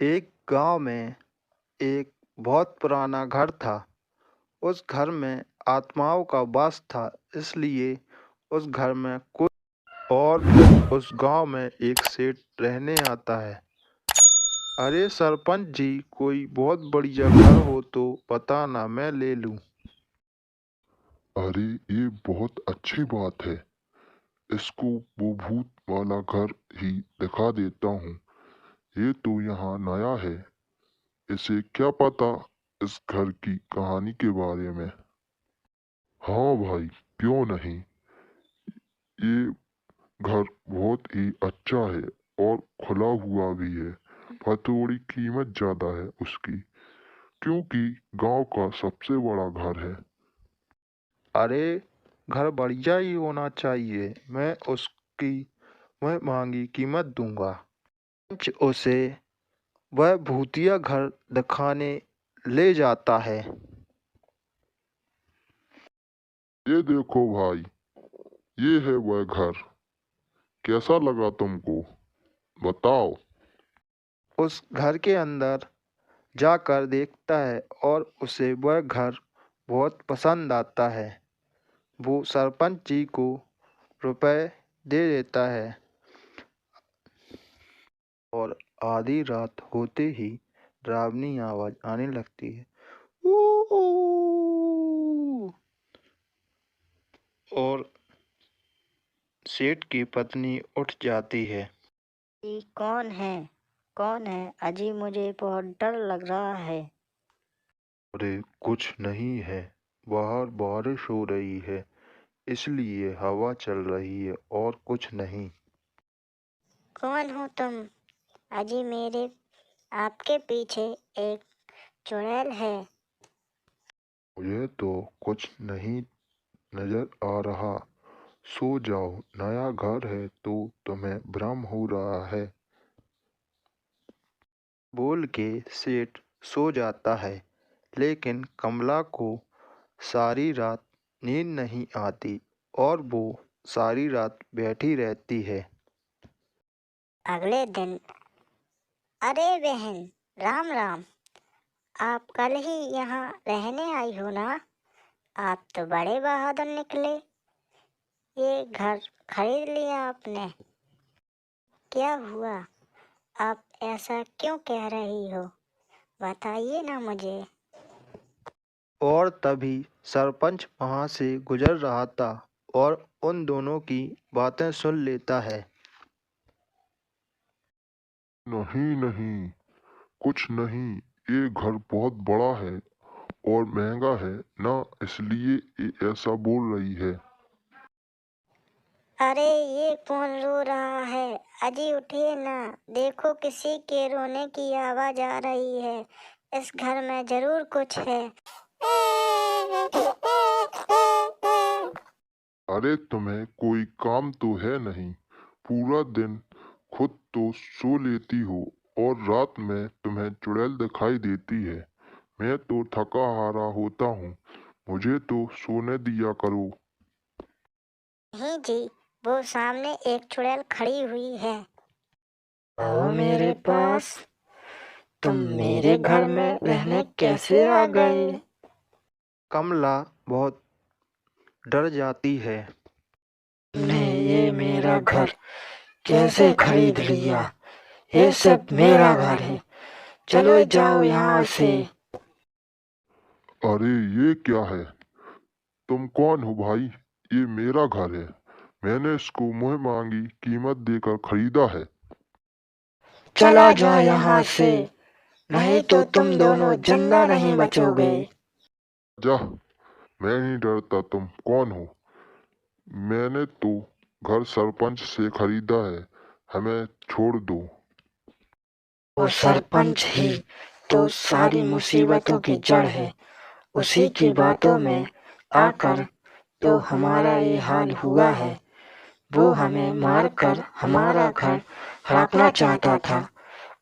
एक गांव में एक बहुत पुराना घर था। उस घर में आत्माओं का वास था, इसलिए उस घर में कोई और फिर उस गांव में एक सेठ रहने आता है। अरे सरपंच जी, कोई बहुत बढ़िया घर हो तो बताना, मैं ले लूं। अरे ये बहुत अच्छी बात है। इसको वो भूत वाला घर ही दिखा देता हूँ। ये तो यहाँ नया है। इसे क्या पता इस घर की कहानी के बारे में। हाँ भाई, क्यों नहीं। ये घर बहुत ही अच्छा है और खुला हुआ भी है, पर थोड़ी कीमत ज्यादा है उसकी, क्योंकि गांव का सबसे बड़ा घर है। अरे घर बढ़िया ही होना चाहिए, मैं उसकी मैं महंगी कीमत दूंगा। पंच उसे वह भूतिया घर दिखाने ले जाता है। ये देखो भाई, ये है वह घर। कैसा लगा तुमको, बताओ। उस घर के अंदर जाकर देखता है और उसे वह घर बहुत पसंद आता है। वो सरपंच जी को रुपए दे देता है और आधी रात होते ही डरावनी आवाज आने लगती है। "ऊ ऊ" और सेठ की पत्नी उठ जाती है। जी कौन है? कौन है? अजी मुझे बहुत डर लग रहा है। अरे कुछ नहीं है, बाहर बारिश हो रही है, इसलिए हवा चल रही है और कुछ नहीं। कौन हो तुम? अजी मेरे आपके पीछे एक चुड़ैल है। मुझे तो कुछ नहीं नजर आ रहा। सो जाओ, नया घर है तो तुम्हें भ्रम हो रहा है। बोल के सेठ सो जाता है, लेकिन कमला को सारी रात नींद नहीं आती और वो सारी रात बैठी रहती है। अगले दिन, अरे बहन, राम राम। आप कल ही यहाँ रहने आई हो ना? आप तो बड़े बहादुर निकले। ये घर खरीद लिया आपने। क्या हुआ? आप ऐसा क्यों कह रही हो? बताइए ना मुझे। और तभी सरपंच वहां से गुजर रहा था और उन दोनों की बातें सुन लेता है। नहीं नहीं, कुछ नहीं। ये घर बहुत बड़ा है और महंगा है ना, इसलिए ये ऐसा बोल रही है। अरे ये कौन रो रहा है? अजी उठिए ना। देखो किसी के रोने की आवाज आ रही है। इस घर में जरूर कुछ है। अरे तुम्हें कोई काम तो है नहीं। पूरा दिन खुद तो सो लेती हो और रात में तुम्हें चुड़ैल दिखाई देती है। मैं तो थका हारा होता हूँ, मुझे तो सोने दिया करो। नहीं जी, वो सामने एक चुड़ैल खड़ी हुई है। आओ मेरे पास। तुम मेरे घर में रहने कैसे आ गए? कमला बहुत डर जाती है। तुमने ये मेरा घर कैसे खरीद लिया? ये सब मेरा घर है। चलो जाओ यहाँ से। अरे ये क्या है? तुम कौन हो भाई? ये मेरा घर है। मैंने इसको मुँह मांगी कीमत देकर खरीदा है। चला जाओ यहाँ से, नहीं तो तुम दोनों जिंदा नहीं बचोगे। जा, मैं नहीं डरता। तुम कौन हो? मैंने तो घर सरपंच से खरीदा है, हमें छोड़ दो। वो सरपंच ही तो सारी मुसीबतों की जड़ है। उसी की बातों में आकर तो हमारा ये हाल हुआ है। वो हमें मारकर हमारा घर हड़पना चाहता था।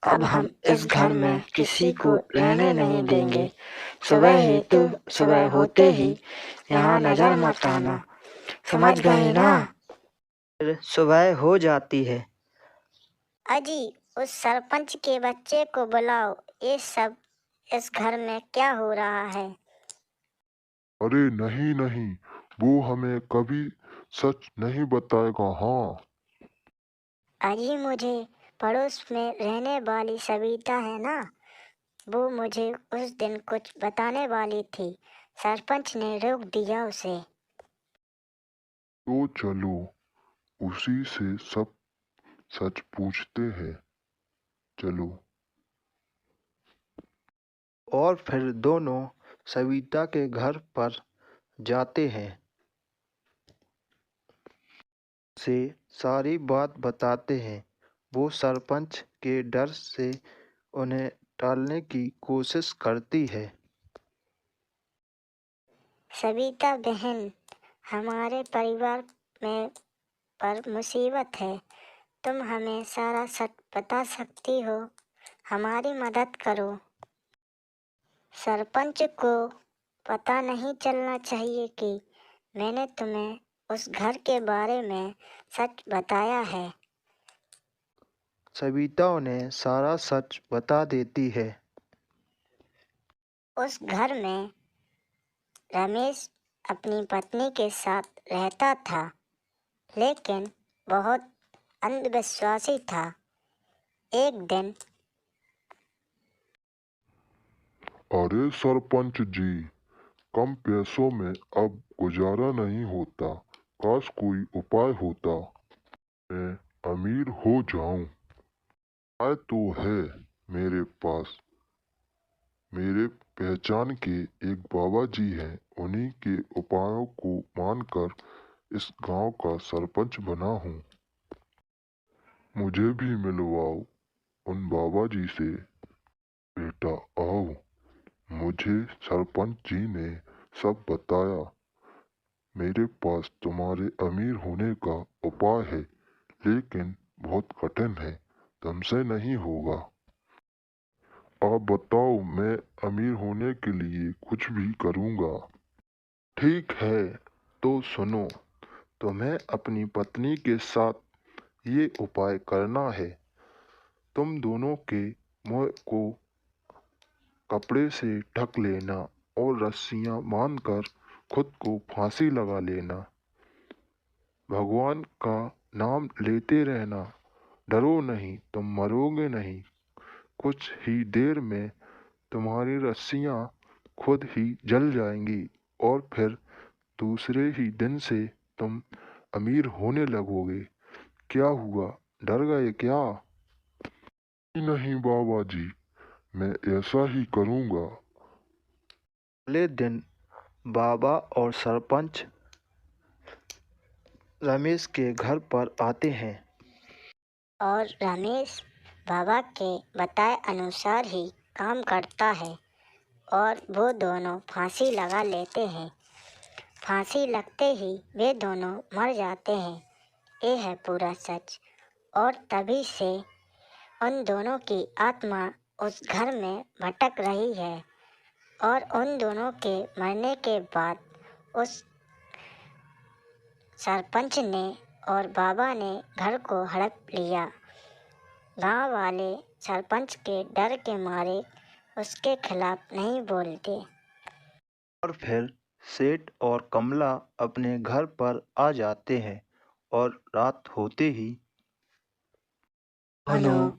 अब हम इस घर में किसी को रहने नहीं देंगे। सुबह होते ही यहाँ नजर मत आना, समझ गए ना? फिर सुबह हो जाती है। अजी उस सरपंच के बच्चे को बुलाओ। ये सब इस घर में क्या हो रहा है? अरे नहीं नहीं, वो हमें कभी सच नहीं बताएगा। हाँ, अजी, मुझे पड़ोस में रहने वाली सविता है ना, वो मुझे उस दिन कुछ बताने वाली थी। सरपंच ने रोक दिया उसे। तो चलो उसी से सब सच पूछते हैं। चलो। और फिर दोनों सविता के घर पर जाते हैं, से सारी बात बताते हैं। वो सरपंच के डर से उन्हें टालने की कोशिश करती है। सविता बहन, हमारे परिवार में पर मुसीबत है। तुम हमें सारा सच बता सकती हो, हमारी मदद करो। सरपंच को पता नहीं चलना चाहिए कि मैंने तुम्हें उस घर के बारे में सच बताया है। सविता उन्हें सारा सच बता देती है। उस घर में रमेश अपनी पत्नी के साथ रहता था, लेकिन बहुत अंधविश्वासी था। एक दिन अरे सरपंच जी, कम पैसों में अब गुजारा नहीं होता। काश कोई उपाय होता, मैं अमीर हो जाऊं। उपाय तो है मेरे पास। मेरे पहचान के एक बाबा जी हैं, उन्हीं के उपायों को मानकर इस गांव का सरपंच बना हूँ। मुझे भी मिलवाओ उन बाबा जी से। बेटा आओ, मुझे सरपंच जी ने सब बताया। मेरे पास तुम्हारे अमीर होने का उपाय है, लेकिन बहुत कठिन है, तुमसे नहीं होगा। आप बताओ, मैं अमीर होने के लिए कुछ भी करूँगा। ठीक है, तो सुनो। तुम्हें अपनी पत्नी के साथ ये उपाय करना है। तुम दोनों के मुंह को कपड़े से ढक लेना और रस्सियां बांधकर खुद को फांसी लगा लेना। भगवान का नाम लेते रहना। डरो नहीं, तुम मरोगे नहीं। कुछ ही देर में तुम्हारी रस्सियां खुद ही जल जाएंगी और फिर दूसरे ही दिन से तुम अमीर होने लगोगे। क्या हुआ, डर गए क्या? नहीं बाबा जी, मैं ऐसा ही करूँगा। अगले दिन बाबा और सरपंच रमेश के घर पर आते हैं। और रमेश बाबा के बताए अनुसार ही काम करता है और वो दोनों फांसी लगा लेते हैं। फांसी लगते ही वे दोनों मर जाते हैं। ये है पूरा सच। और तभी से उन दोनों की आत्मा उस घर में भटक रही है। और उन दोनों के मरने के बाद उस सरपंच ने और बाबा ने घर को हड़प लिया। गांव वाले सरपंच के डर के मारे उसके खिलाफ नहीं बोलते। और फिर सेठ और कमला अपने घर पर आ जाते हैं और रात होते ही दोनों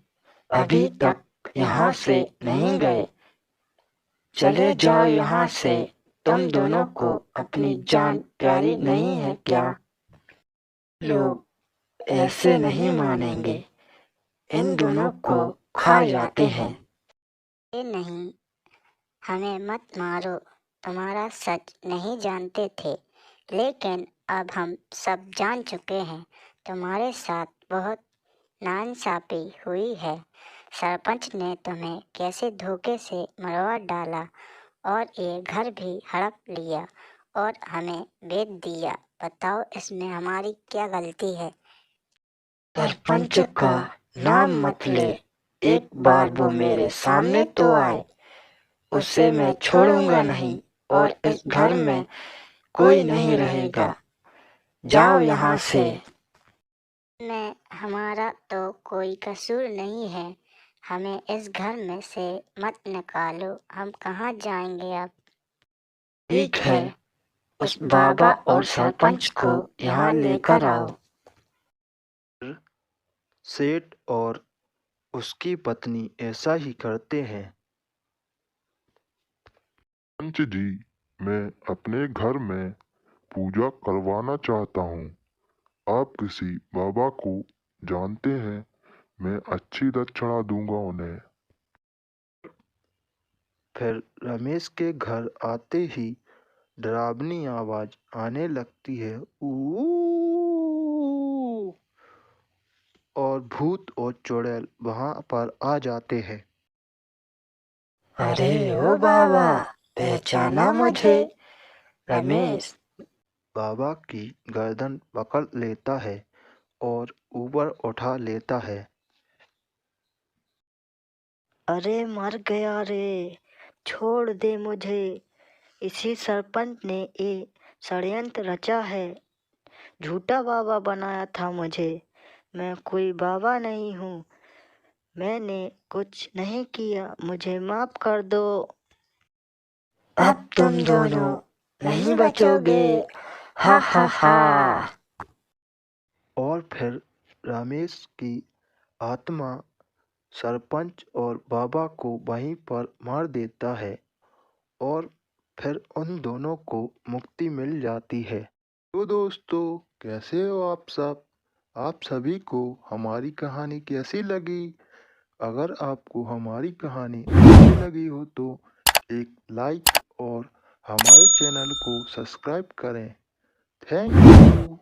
अभी तक यहाँ से नहीं गए। चले जाओ यहाँ से। तुम दोनों को अपनी जान प्यारी नहीं है क्या? लोग ऐसे नहीं मानेंगे। इन दोनों को खा जाते हैं। ये नहीं, हमें मत मारो। तुम्हारा सच नहीं जानते थे, लेकिन अब हम सब जान चुके हैं। तुम्हारे साथ बहुत नाइंसाफी हुई है। सरपंच ने तुम्हें कैसे धोखे से मरवा डाला और ये घर भी हड़प लिया और हमें बेच दिया। बताओ, इसमें हमारी क्या गलती है? सरपंच का नाम मत ले। एक बार वो मेरे सामने तो आए, उसे मैं छोड़ूंगा नहीं और इस घर में कोई नहीं रहेगा। जाओ यहाँ से। में हमारा तो कोई कसूर नहीं है। हमें इस घर में से मत निकालो। हम कहाँ जाएंगे अब? ठीक है, उस बाबा और सरपंच को यहाँ लेकर आओ। सेठ और उसकी पत्नी ऐसा ही करते हैं। पंच जी, मैं अपने घर में पूजा करवाना चाहता हूँ। आप किसी बाबा को जानते हैं? मैं अच्छी दक्षिणा दूंगा उन्हें। फिर रमेश के घर आते ही डरावनी आवाज आने लगती है, ऊ, और भूत और चुड़ैल वहां पर आ जाते हैं। अरे ओ बाबा, पहचाना मुझे? रमेश। बाबा की गर्दन पकड़ लेता है और ऊपर उठा लेता है। अरे मर गया रे, छोड़ दे मुझे। इसी सरपंच ने ये षड्यंत्र रचा है, झूठा बाबा बनाया था मुझे। मैं कोई बाबा नहीं हूँ, मैंने कुछ नहीं किया, मुझे माफ कर दो। अब तुम दोनों नहीं बचोगे, हा हा हा। और फिर रमेश की आत्मा सरपंच और बाबा को वहीं पर मार देता है और फिर उन दोनों को मुक्ति मिल जाती है। तो दोस्तों, कैसे हो आप सब? आप सभी को हमारी कहानी कैसी लगी? अगर आपको हमारी कहानी अच्छी लगी हो तो एक लाइक और हमारे चैनल को सब्सक्राइब करें। Thank you.